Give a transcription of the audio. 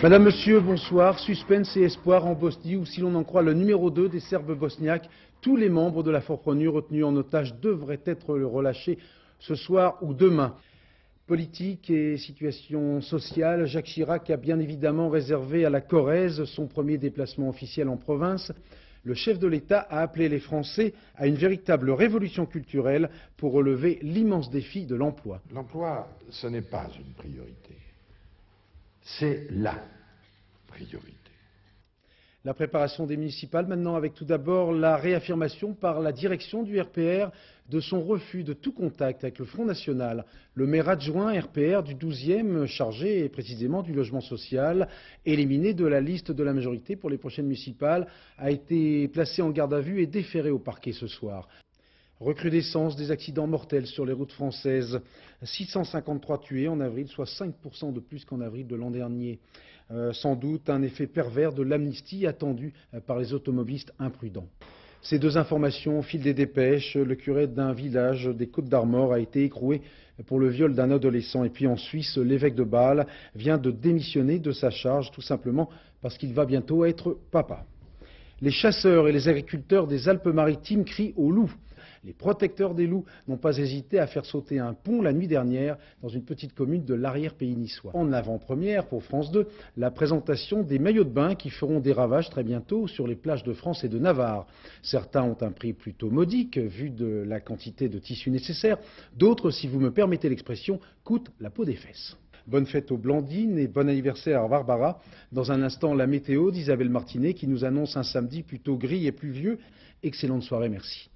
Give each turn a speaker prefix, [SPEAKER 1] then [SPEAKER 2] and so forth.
[SPEAKER 1] Madame, Monsieur, bonsoir. Suspense et espoir en Bosnie où, si l'on en croit le numéro 2 des Serbes bosniaques, tous les membres de la force ONU retenus en otage devraient être relâchés ce soir ou demain. Politique et situation sociale, Jacques Chirac a bien évidemment réservé à la Corrèze son premier déplacement officiel en province. Le chef de l'État a appelé les Français à une véritable révolution culturelle pour relever l'immense défi de l'emploi.
[SPEAKER 2] L'emploi, ce n'est pas une priorité. C'est la priorité.
[SPEAKER 1] La préparation des municipales maintenant avec tout d'abord la réaffirmation par la direction du RPR de son refus de tout contact avec le Front National. Le maire adjoint RPR du 12e, chargé précisément du logement social, éliminé de la liste de la majorité pour les prochaines municipales, a été placé en garde à vue et déféré au parquet ce soir. Recrudescence des accidents mortels sur les routes françaises. 653 tués en avril, soit 5% de plus qu'en avril de l'an dernier. Sans doute un effet pervers de l'amnistie attendue par les automobilistes imprudents. Ces deux informations, au fil des dépêches, le curé d'un village des Côtes-d'Armor a été écroué pour le viol d'un adolescent. Et puis en Suisse, l'évêque de Bâle vient de démissionner de sa charge, tout simplement parce qu'il va bientôt être papa. Les chasseurs et les agriculteurs des Alpes-Maritimes crient au loup. Les protecteurs des loups n'ont pas hésité à faire sauter un pont la nuit dernière dans une petite commune de l'arrière-pays niçois. En avant-première pour France 2, la présentation des maillots de bain qui feront des ravages très bientôt sur les plages de France et de Navarre. Certains ont un prix plutôt modique vu de la quantité de tissu nécessaire. D'autres, si vous me permettez l'expression, coûtent la peau des fesses. Bonne fête aux Blandines et bon anniversaire à Barbara. Dans un instant, la météo d'Isabelle Martinet qui nous annonce un samedi plutôt gris et pluvieux. Excellente soirée, merci.